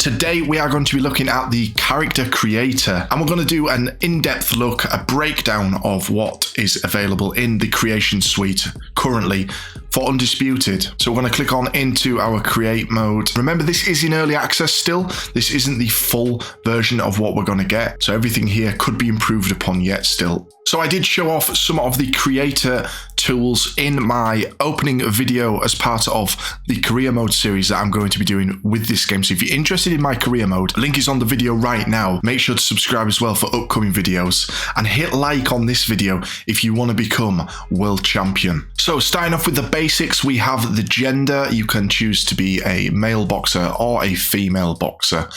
Today we are going to be looking at the character creator, and we're going to do an in-depth look, a breakdown of what is available in the creation suite currently for Undisputed. So we're going to click on into our create mode. Remember, this is in early access still. This isn't the full version of what we're going to get. So everything here could be improved upon yet still. So I did show off some of the creator tools in my opening video as part of the career mode series that I'm going to be doing with this game. So if you're interested in my career mode, link is on the video right now. Make sure to subscribe as well for upcoming videos and hit like on this video if you want to become world champion. So starting off with the basics, we have the gender. You can choose to be a male boxer or a female boxer.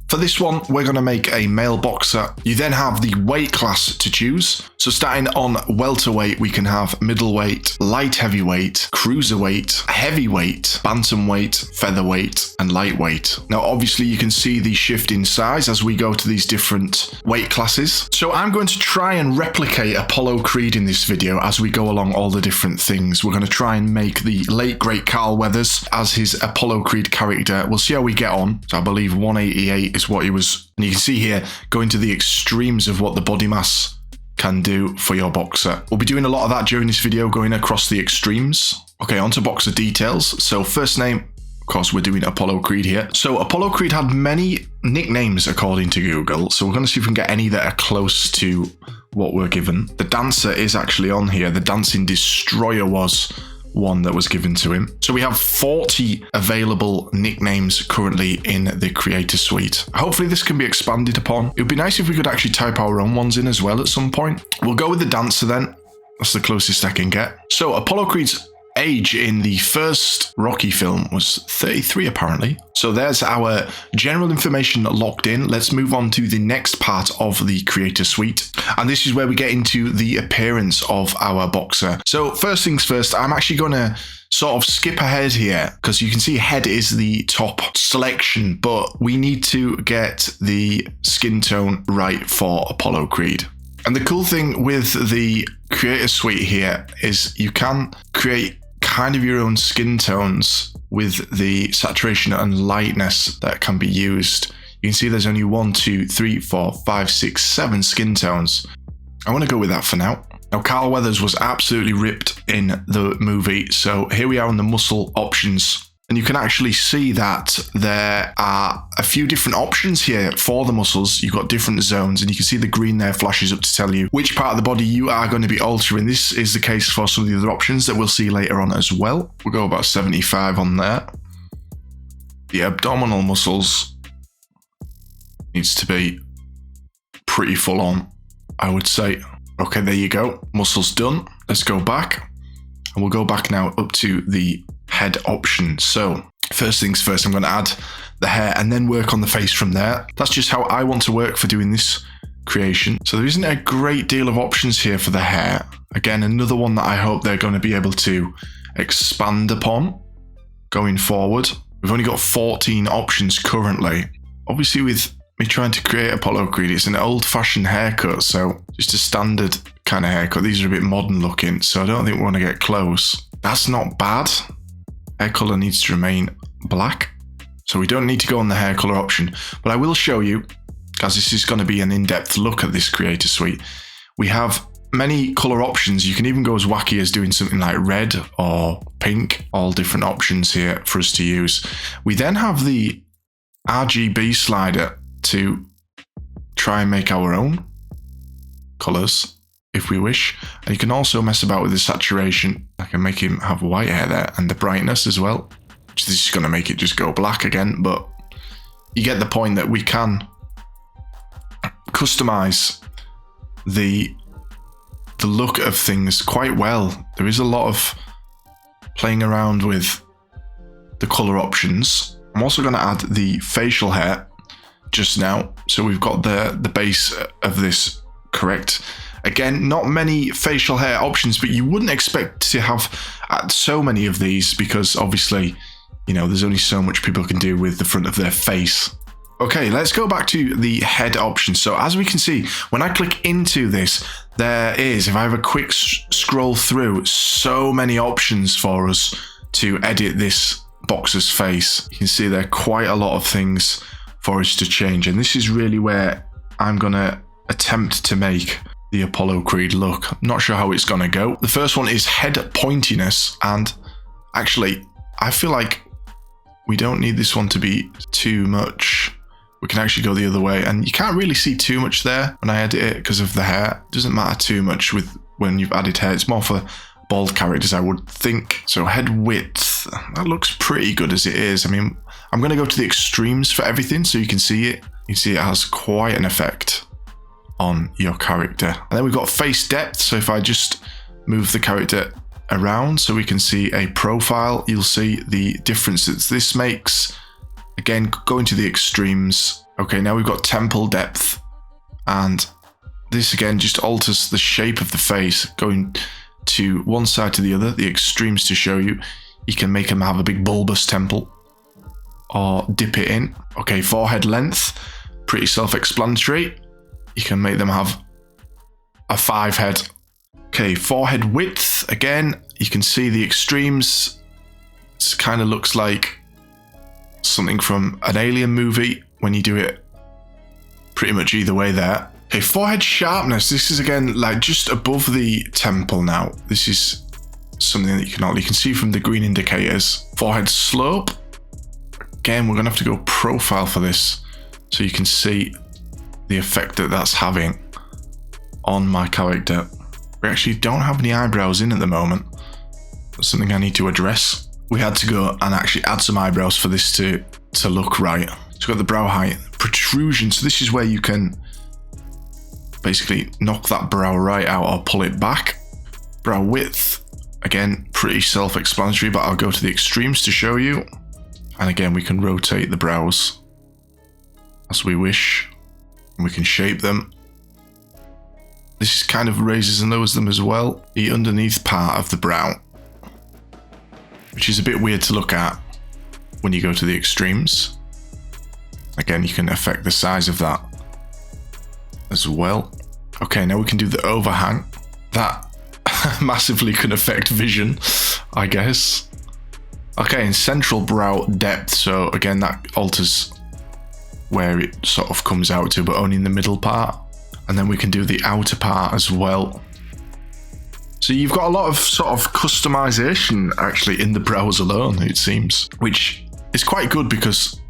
For this one, we're going to make a male boxer. You then have the weight class to choose. So starting on welterweight, we can have middleweight, light heavyweight, cruiserweight, heavyweight, bantamweight, featherweight, and lightweight. Now, obviously, you can see the shift in size as we go to these different weight classes. So I'm going to try and replicate Apollo Creed in this video as we go along all the different things. We're going to try and make the late, great Carl Weathers as his Apollo Creed character. We'll see how we get on. So I believe 188 is what he was. And you can see here, going to the extremes of what the body mass can do for your boxer. We'll be doing a lot of that during this video, going across the extremes. Okay, on to boxer details. So first name, of course, we're doing Apollo Creed here. So Apollo Creed had many nicknames according to Google. So we're going to see if we can get any that are close to what we're given. The dancer is actually on here. The dancing destroyer was one that was given to him. So we have 40 available nicknames currently in the creator suite. Hopefully this can be expanded upon. It would be nice if we could actually type our own ones in as well at some point. We'll go with the dancer then. That's the closest I can get. So Apollo Creed's age in the first Rocky film was 33 apparently. So there's our general information locked in. Let's move on to the next part of the creator suite. And this is where we get into the appearance of our boxer. So first things first, I'm actually going to sort of skip ahead here because you can see head is the top selection, but we need to get the skin tone right for Apollo Creed. And the cool thing with the creator suite here is you can create kind of your own skin tones with the saturation and lightness that can be used. You can see there's only 1, 2, 3, 4, 5, 6, 7 skin tones. I want to go with that for now. Now, Carl Weathers was absolutely ripped in the movie. So here we are on the muscle options. And you can actually see that there are a few different options here for the muscles. You've got different zones, and you can see the green there flashes up to tell you which part of the body you are going to be altering. This is the case for some of the other options that we'll see later on as well. We'll go about 75 on there. The abdominal muscles needs to be pretty full on, I would say. Okay, there you go. Muscles done. Let's go back. And we'll go back now up to the head option. So first things first, I'm going to add the hair and then work on the face from there. That's just how I want to work for doing this creation. So there isn't a great deal of options here for the hair. Again, another one that I hope they're going to be able to expand upon going forward. We've only got 14 options currently. Obviously, with me trying to create Apollo Creed, it's an old-fashioned haircut, so just a standard kind of haircut. These are a bit modern looking, so I don't think we want to get close. That's not bad. Hair color needs to remain black, so we don't need to go on the hair color option, but I will show you, as this is going to be an in-depth look at this creator suite. We have many color options. You can even go as wacky as doing something like red or pink, all different options here for us to use. We then have the RGB slider to try and make our own colors if we wish. And you can also mess about with the saturation. I can make him have white hair there and the brightness as well. This is going to make it just go black again, but you get the point that we can customize the look of things quite well. There is a lot of playing around with the color options. I'm also going to add the facial hair just now. So we've got the base of this correct. Again, not many facial hair options, but you wouldn't expect to have so many of these because obviously, you know, there's only so much people can do with the front of their face. Okay, let's go back to the head option. So as we can see, when I click into this, there is, if I have a quick scroll through, so many options for us to edit this boxer's face. You can see there are quite a lot of things for us to change. And this is really where I'm going to attempt to make the Apollo Creed look. I'm not sure how it's going to go. The first one is head pointiness. And actually, I feel like we don't need this one to be too much. We can actually go the other way. And you can't really see too much there when I edit it because of the hair. It doesn't matter too much with when you've added hair. It's more for bald characters, I would think. So head width, that looks pretty good as it is. I mean, I'm going to go to the extremes for everything so you can see it. You can see it has quite an effect on your character. And then we've got face depth. So if I just move the character around so we can see a profile, you'll see the difference that this makes. Again, going to the extremes. Okay, now we've got temple depth. And this again just alters the shape of the face, going to one side to the other, the extremes to show you. You can make them have a big bulbous temple or dip it in. Okay, forehead length, pretty self-explanatory. You can make them have a 5 head. Okay, forehead width, again, you can see the extremes. It kind of looks like something from an Alien movie when you do it pretty much either way there. Okay, forehead sharpness. This is again like just above the temple now. This is something that you can see from the green indicators. Forehead slope. Again, we're going to have to go profile for this so you can see the effect that that's having on my character. We actually don't have any eyebrows in at the moment. That's something I need to address. We had to go and actually add some eyebrows for this to look right. So we've got the brow height, protrusion. So this is where you can basically knock that brow right out or pull it back. Brow width, again, pretty self-explanatory, but I'll go to the extremes to show you. And again, we can rotate the brows as we wish. And we can shape them. This kind of raises and lowers them as well. The underneath part of the brow, which is a bit weird to look at when you go to the extremes. Again, you can affect the size of that as well. Okay, now we can do the overhang. That massively can affect vision, I guess. Okay, and central brow depth. So again, that alters where it sort of comes out to, but only in the middle part. And then we can do the outer part as well. So you've got a lot of sort of customization actually in the brows alone, it seems, which is quite good because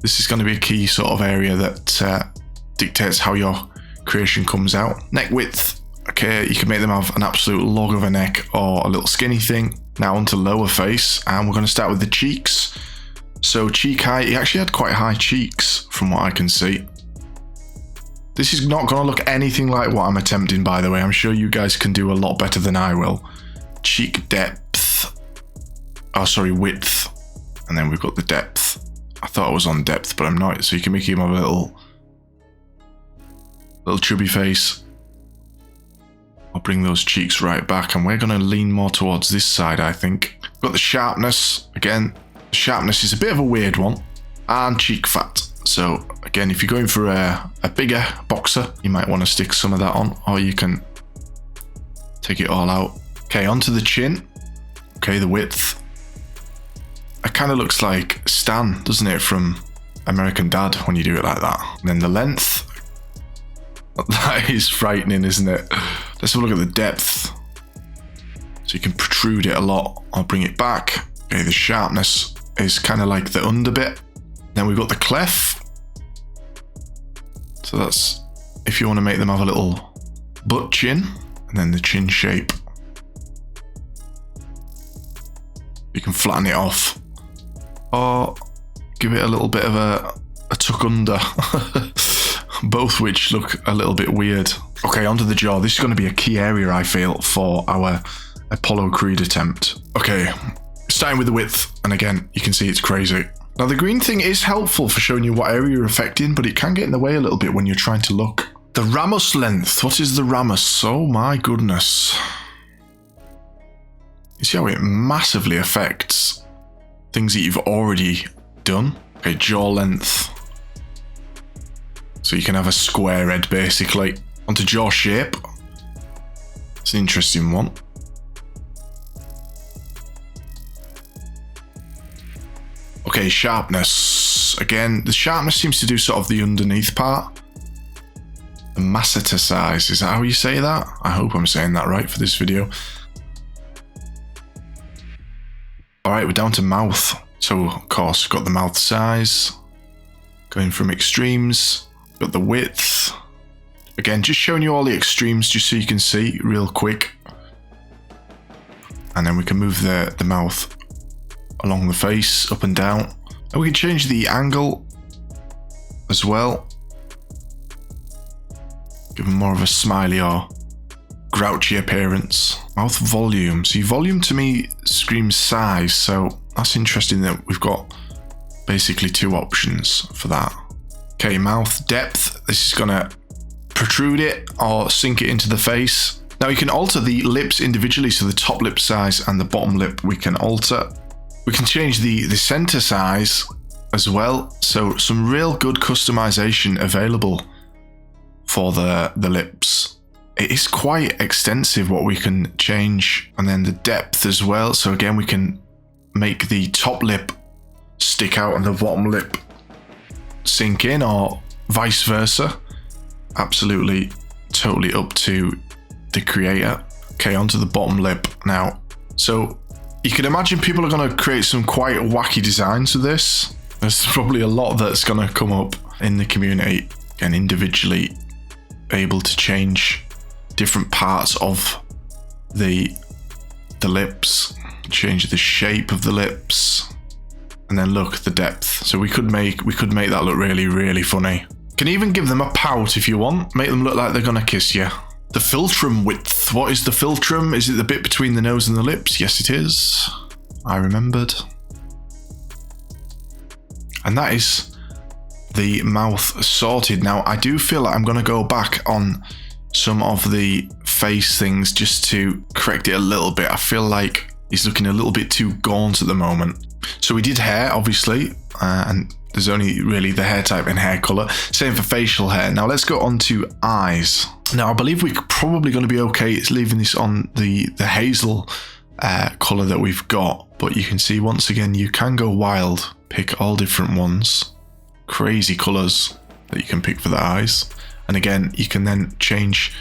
this is going to be a key sort of area that dictates how your creation comes out. Neck width. Okay, you can make them have an absolute log of a neck or a little skinny thing. Now onto lower face, and we're going to start with the cheeks. So cheek height, he actually had quite high cheeks from what I can see. This is not going to look anything like what I'm attempting, by the way. I'm sure you guys can do a lot better than I will. Cheek depth. Oh, sorry, width. And then we've got the depth. I thought I was on depth, but I'm not. So you can make him have a little chubby face. I'll bring those cheeks right back, and we're going to lean more towards this side, I think. We've got the sharpness. Again, the sharpness is a bit of a weird one. And cheek fat. So again, if you're going for a bigger boxer, you might want to stick some of that on, or you can take it all out. Okay, onto the chin. Okay, the width. It kind of looks like Stan, doesn't it, from American Dad when you do it like that. And then the length. That is frightening, isn't it? Let's have a look at the depth. So you can protrude it a lot or bring it back. Okay, the sharpness is kind of like the under bit. Then we've got the clef. So that's if you want to make them have a little butt chin, and then the chin shape. You can flatten it off, or give it a little bit of a tuck under. Both which look a little bit weird. Okay, onto the jaw. This is going to be a key area, I feel, for our Apollo Creed attempt. Okay, starting with the width, and again, you can see it's crazy. Now, the green thing is helpful for showing you what area you're affecting, but it can get in the way a little bit when you're trying to look. The ramus length. What is the ramus? Oh my goodness. You see how it massively affects things that you've already done? Okay, jaw length. So you can have a square head, basically. Onto jaw shape. It's an interesting one. Okay, sharpness. nose. Again, the sharpness seems to do sort of the underneath part. The masseticize, is that how you say that? I hope I'm saying that right for this video. Alright, we're down to mouth. So, of course, got the mouth size. Going from extremes. Got the width. Again, just showing you all the extremes just so you can see real quick. And then we can move the mouth along the face, up and down. And we can change the angle as well. Give them more of a smiley or grouchy appearance. Mouth volume. See, volume to me screams size, so that's interesting that we've got basically two options for that. Okay, mouth depth. This is gonna protrude it or sink it into the face. Now you can alter the lips individually, so the top lip size and the bottom lip we can alter. We can change the center size as well, so some real good customization available for the lips. It is quite extensive what we can change, and then the depth as well. So again, we can make the top lip stick out and the bottom lip sink in, or vice versa. Absolutely, totally up to the creator. Okay, onto the bottom lip now. So you can imagine people are going to create some quite wacky designs with this. There's probably a lot that's going to come up in the community, and individually able to change different parts of the lips, change the shape of the lips, and then look the depth. So we could make that look really, really funny. Can even give them a pout if you want, make them look like they're gonna kiss you. The philtrum width. What is the philtrum? Is it the bit between the nose and the lips? Yes, it is. I remembered. And that is the mouth sorted. Now, I do feel like I'm going to go back on some of the face things just to correct it a little bit. I feel like he's looking a little bit too gaunt at the moment. So we did hair, obviously, and there's only really the hair type and hair color. Same for facial hair. Now let's go on to eyes. Now I believe we're probably going to be okay. It's leaving this on the hazel color that we've got, but you can see once again you can go wild, pick all different ones. Crazy colors that you can pick for the eyes, and again you can then change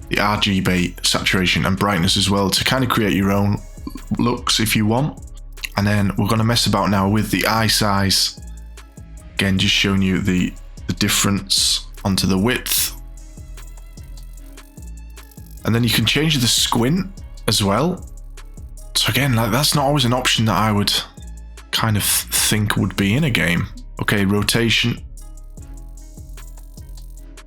the RGB saturation and brightness as well to kind of create your own looks if you want. And then we're going to mess about now with the eye size. Again, just showing you the difference onto the width, and then you can change the squint as well. So again, like, that's not always an option that I would kind of think would be in a game. Okay, rotation.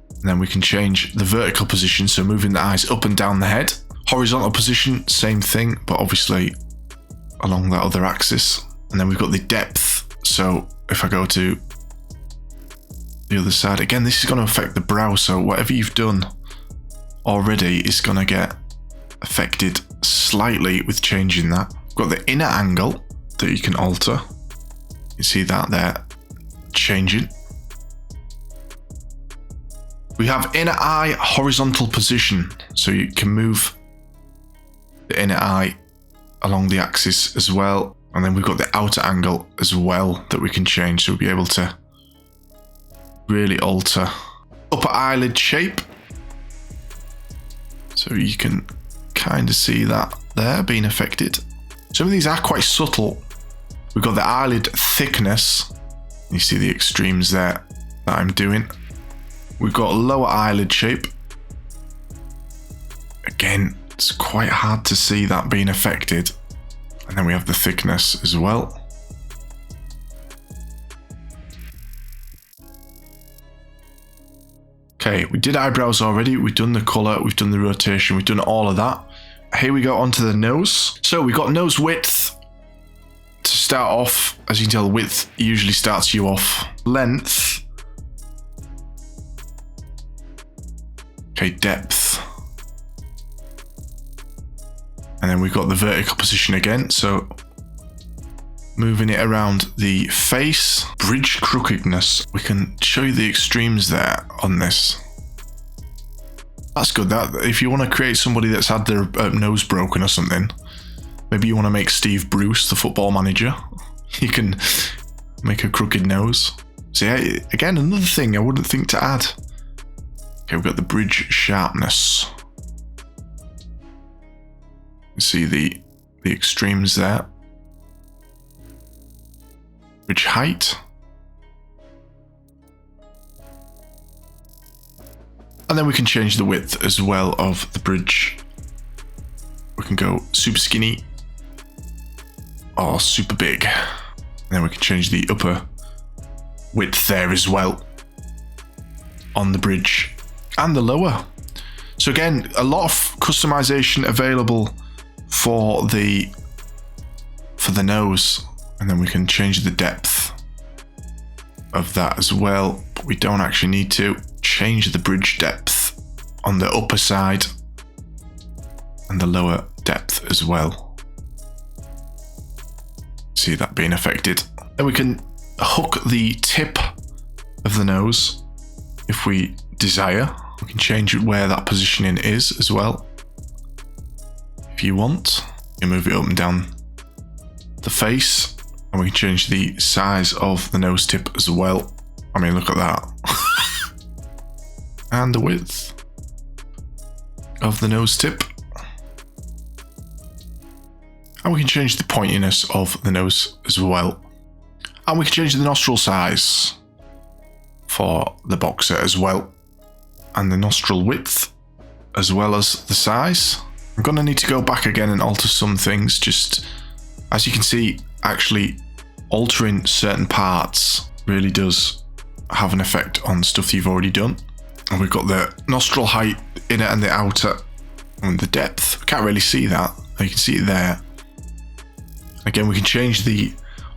And then we can change the vertical position, so moving the eyes up and down the head. Horizontal position, same thing, but obviously along that other axis. And then we've got the depth. So if I go to the other side, again, this is going to affect the brow. So whatever you've done already is going to get affected slightly with changing that. We've got the inner angle that you can alter. You see that there changing. We have inner eye horizontal position, so you can move the inner eye along the axis as well. And then we've got the outer angle as well that we can change, so we'll be able to really alter upper eyelid shape. So you can kind of see that there being affected. Some of these are quite subtle. We've got the eyelid thickness. You see the extremes there that I'm doing. We've got lower eyelid shape. Again, it's quite hard to see that being affected. And then we have the thickness as well. Okay, we did eyebrows already. We've done the color, we've done the rotation, we've done all of that. Here we go onto the nose. So we've got nose width. To start off, as you can tell, width usually starts you off. Length. Okay, depth. And then we've got the vertical position again. So moving it around the face. Bridge crookedness. We can show you the extremes there on this. That's good. That if you want to create somebody that's had their nose broken or something, maybe you want to make Steve Bruce the football manager, you can make a crooked nose. So yeah, again, another thing I wouldn't think to add. Okay, we've got the bridge sharpness. You see the extremes there. Bridge height. And then we can change the width as well of the bridge. We can go super skinny or super big. And then we can change the upper width there as well on the bridge and the lower. So again, a lot of customization available for the nose. And then we can change the depth of that as well. But we don't actually need to change the bridge depth on the upper side and the lower depth as well. See that being affected. Then we can hook the tip of the nose if we desire. We can change where that positioning is as well. If you want, you move it up and down the face. And we can change the size of the nose tip as well. I mean, look at that. And the width of the nose tip. And we can change the pointiness of the nose as well. And we can change the nostril size for the boxer as well. And the nostril width as well as the size. I'm going to need to go back again and alter some things. Just as you can see, actually altering certain parts really does have an effect on stuff you've already done. And we've got the nostril height, inner and the outer, and the depth. I can't really see that. You can see it there. Again, we can change the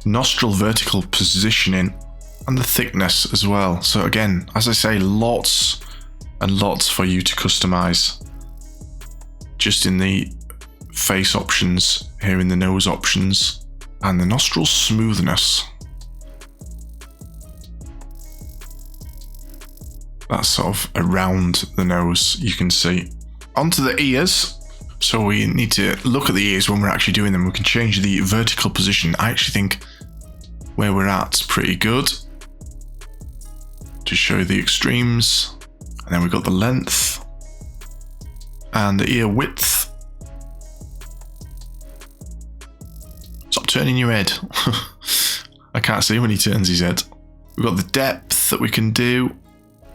nostril vertical positioning and the thickness as well. So again, as I say, lots and lots for you to customize just in the face options, here in the nose options, and the nostril smoothness. That's sort of around the nose, you can see. Onto the ears. So we need to look at the ears when we're actually doing them. We can change the vertical position. I actually think where we're at is pretty good. To show the extremes. And then we've got the length. And the ear width. Stop turning your head. I can't see when he turns his head. We've got the depth that we can do.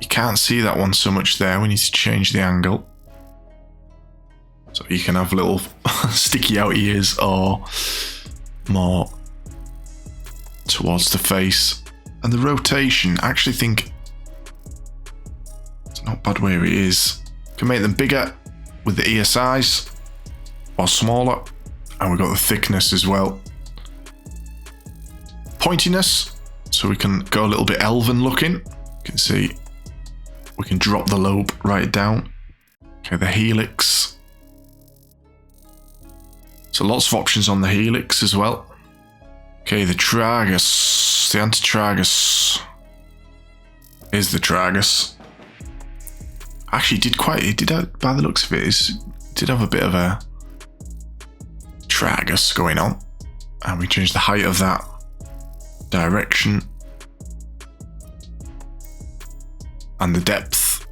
You can't see that one so much there. We need to change the angle. So you can have little sticky out ears or more towards the face. And the rotation, I actually think it's not bad where it is. You can make them bigger with the ear size or smaller. And we've got the thickness as well. Pointiness, so we can go a little bit elven looking. You can see we can drop the lobe right down. Okay, the helix. So lots of options on the helix as well. Okay, the tragus, the antitragus. Here's the tragus. Actually, it did by the looks of it, it did have a bit of a tragus going on. And we changed the height of that direction. And the depth.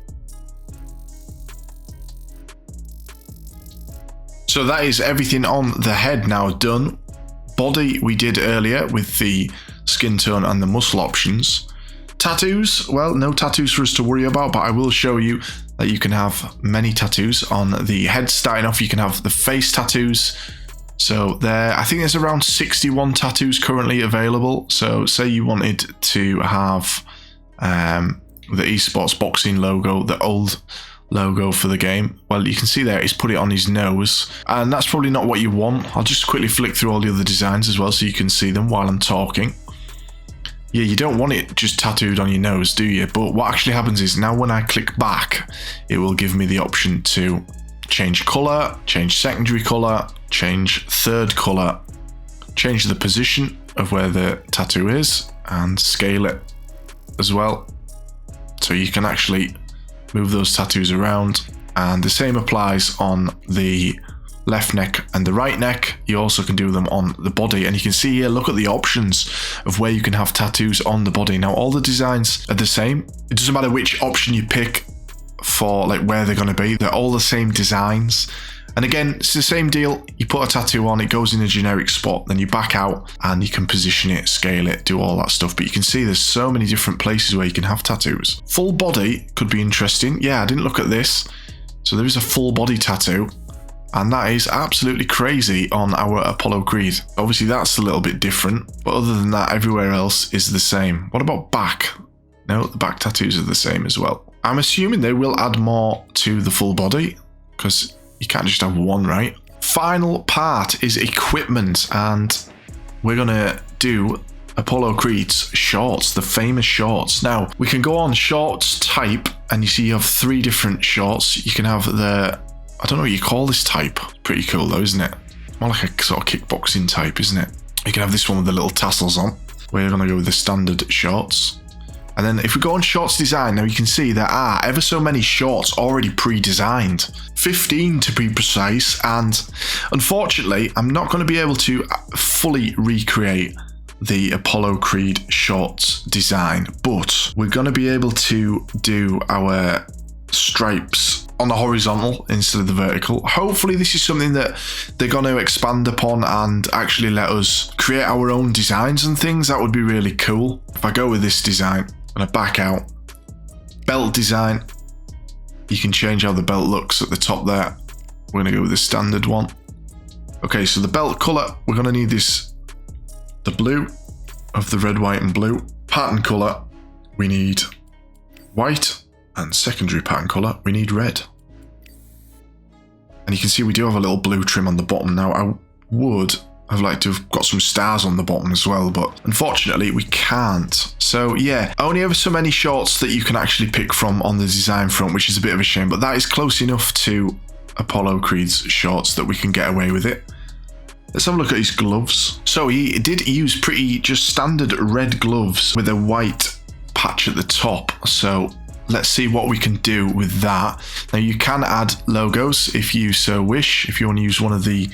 So that is everything on the head now done. Body we did earlier with the skin tone and the muscle options. Tattoos, well, no tattoos for us to worry about, but I will show you that you can have many tattoos on the head. Starting off, you can have the face tattoos. So there, I think there's around 61 tattoos currently available. So say you wanted to have the esports boxing logo, the old logo for the game. Well, you can see there, he's put it on his nose, and that's probably not what you want. I'll just quickly flick through all the other designs as well so you can see them while I'm talking. Yeah, you don't want it just tattooed on your nose, do you? But what actually happens is now when I click back, it will give me the option to change color, change secondary color, change third color, change the position of where the tattoo is, and scale it as well. So you can actually move those tattoos around, and the same applies on the left neck and the right neck. You also can do them on the body, and you can see here, look at the options of where you can have tattoos on the body. Now all the designs are the same. It doesn't matter which option you pick for like where they're going to be, they're all the same designs. And again, it's the same deal. You put a tattoo on, it goes in a generic spot, then you back out and you can position it, scale it, do all that stuff. But you can see there's so many different places where you can have tattoos. Full body could be interesting. Yeah, I didn't look at this. So there is a full body tattoo, and that is absolutely crazy on our Apollo Creed. Obviously that's a little bit different, but other than that, everywhere else is the same. What about back? No, the back tattoos are the same as well. I'm assuming they will add more to the full body, because you can't just have one, right? Final part is equipment, and we're gonna do Apollo Creed's shorts, the famous shorts. Now, we can go on shorts type, and you see you have 3 different shorts. You can have the, I don't know what you call this type. Pretty cool though, isn't it? More like a sort of kickboxing type, isn't it? You can have this one with the little tassels on. We're gonna go with the standard shorts. And then if we go on shorts design, now you can see there are ever so many shorts already pre-designed. 15 to be precise, and unfortunately, I'm not going to be able to fully recreate the Apollo Creed shorts design, but we're going to be able to do our stripes on the horizontal instead of the vertical. Hopefully this is something that they're going to expand upon and actually let us create our own designs and things. That would be really cool. If I go with this design, I'm going to back out. Belt design. You can change how the belt looks at the top there. We're going to go with the standard one. Okay, so the belt colour, we're going to need this, the blue of the red, white and blue. Pattern colour, we need white, and secondary pattern colour, we need red. And you can see we do have a little blue trim on the bottom. Now, I would have liked to have got some stars on the bottom as well, but unfortunately we can't. So yeah, only ever so many shorts that you can actually pick from on the design front, which is a bit of a shame, but that is close enough to Apollo Creed's shorts that we can get away with it. Let's have a look at his gloves. So he did use pretty just standard red gloves with a white patch at the top. So let's see what we can do with that. Now you can add logos if you so wish, if you want to use one of the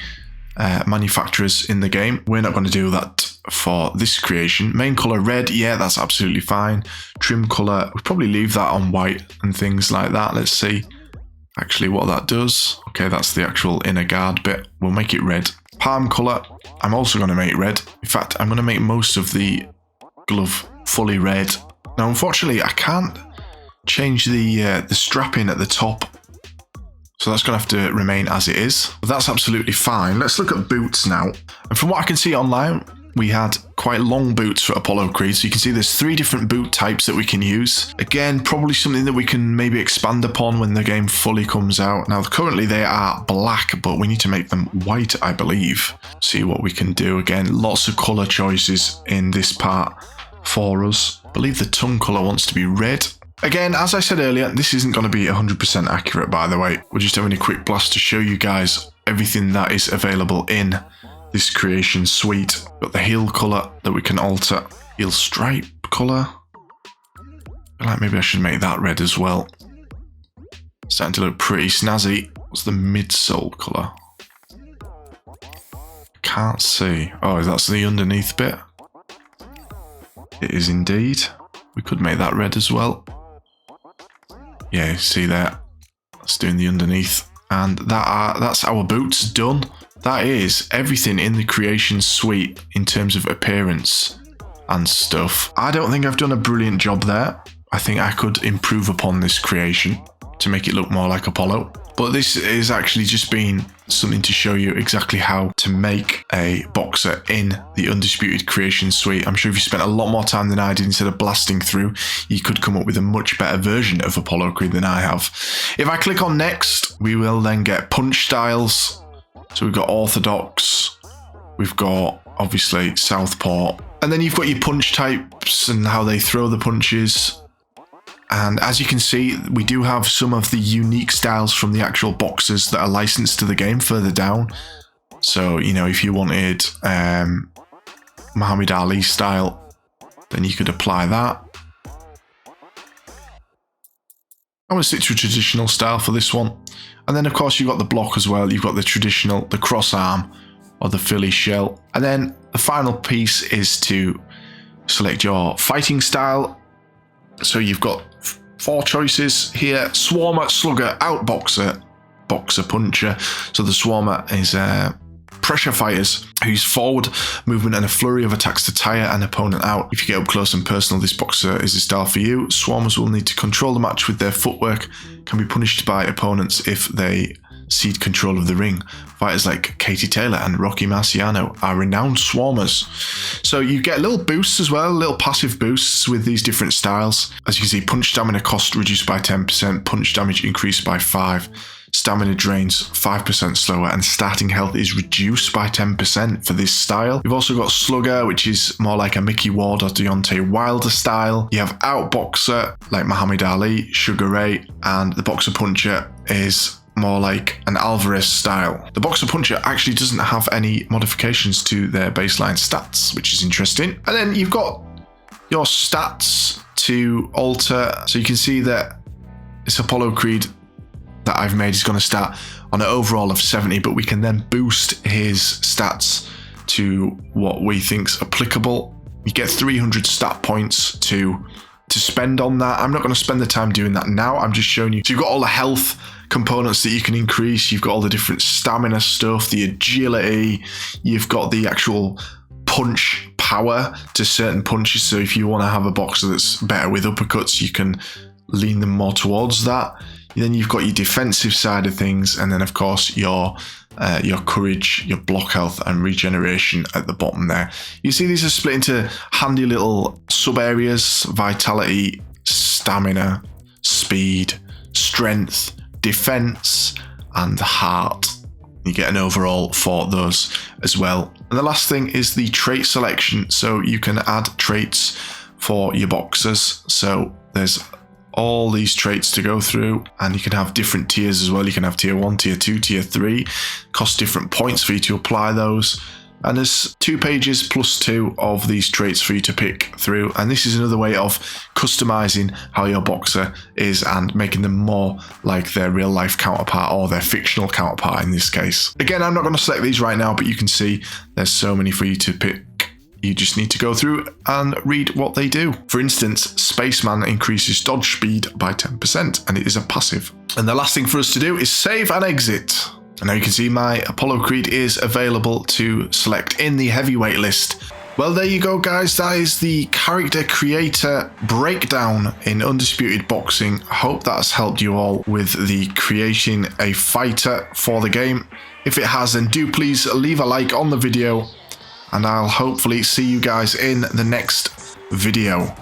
manufacturers in the game. We're not going to do that for this creation. Main color red, yeah, that's absolutely fine. Trim color, we'll probably leave that on white and things like that. Let's see actually what that does. Okay, that's the actual inner guard bit. We'll make it red. Palm color, I'm also going to make red. In fact, I'm going to make most of the glove fully red. Now, unfortunately, I can't change the strapping at the top, so that's going to have to remain as it is. But that's absolutely fine. Let's look at boots now. And from what I can see online, we had quite long boots for Apollo Creed. So you can see there's 3 different boot types that we can use. Again, probably something that we can maybe expand upon when the game fully comes out. Now, currently they are black, but we need to make them white, I believe. See what we can do. Again, lots of color choices in this part for us. I believe the tongue color wants to be red. Again, as I said earlier, this isn't going to be 100% accurate, by the way. We're just having a quick blast to show you guys everything that is available in this creation suite. Got the heel color that we can alter. Heel stripe color. I feel like maybe I should make that red as well. Starting to look pretty snazzy. What's the midsole color? Can't see. Oh, that's the underneath bit. It is indeed. We could make that red as well. Yeah, see there. That's doing the underneath. And that's our boots done. That is everything in the creation suite in terms of appearance and stuff. I don't think I've done a brilliant job there. I think I could improve upon this creation to make it look more like Apollo. But this is actually just been something to show you exactly how to make a boxer in the Undisputed creation suite. I'm sure if you spent a lot more time than I did instead of blasting through, you could come up with a much better version of Apollo Creed than I have. If I click on next, we will then get punch styles. So we've got orthodox, we've got obviously southpaw, and then you've got your punch types and how they throw the punches. And as you can see, we do have some of the unique styles from the actual boxers that are licensed to the game further down. So, you know, if you wanted Muhammad Ali style, then you could apply that. I'm going to stick to a traditional style for this one. And then of course you've got the block as well. You've got the traditional, the cross arm or the Philly shell. And then the final piece is to select your fighting style. So you've got 4 choices here: Swarmer, Slugger, Outboxer, Boxer, Puncher. So the Swarmer is pressure fighters whose forward movement and a flurry of attacks to tire an opponent out. If you get up close and personal, this boxer is a style for you. Swarmers will need to control the match with their footwork, can be punished by opponents if they cede control of the ring. Fighters like Katie Taylor and Rocky Marciano are renowned swarmers. So you get little boosts as well, little passive boosts with these different styles. As you can see, punch stamina cost reduced by 10%, punch damage increased by 5%. Stamina drains 5% slower, and starting health is reduced by 10% for this style. You've also got Slugger, which is more like a Mickey Ward or Deontay Wilder style. You have Outboxer, like Muhammad Ali, Sugar Ray, and the Boxer Puncher is more like an Alvarez style. The Boxer Puncher actually doesn't have any modifications to their baseline stats, which is interesting. And then you've got your stats to alter. So you can see that this Apollo Creed that I've made is going to start on an overall of 70, but we can then boost his stats to what we think's applicable. You get 300 stat points to spend on that. I'm not going to spend the time doing that now. I'm just showing you. So you've got all the health components that you can increase. You've got all the different stamina stuff, the agility. You've got the actual punch power to certain punches. So if you want to have a boxer that's better with uppercuts, you can lean them more towards that. Then you've got your defensive side of things, and then of course your courage, your block health, and regeneration at the bottom there. You see these are split into handy little sub areas: vitality, stamina, speed, strength, defense, and heart. You get an overall for those as well. And the last thing is the trait selection. So you can add traits for your boxers. So there's all these traits to go through, and you can have different tiers as well. You can have tier 1, tier 2, tier 3, cost different points for you to apply those. And there's 2 pages plus 2 of these traits for you to pick through. And this is another way of customizing how your boxer is and making them more like their real life counterpart, or their fictional counterpart in this case. Again, I'm not going to select these right now, but you can see there's so many for you to pick. You just need to go through and read what they do. For instance, Spaceman increases dodge speed by 10%, and it is a passive. And the last thing for us to do is save and exit. And now you can see my Apollo Creed is available to select in the heavyweight list. Well, there you go, guys. That is the character creator breakdown in Undisputed Boxing. I hope that's helped you all with the creating a fighter for the game. If it has, then do please leave a like on the video, and I'll hopefully see you guys in the next video.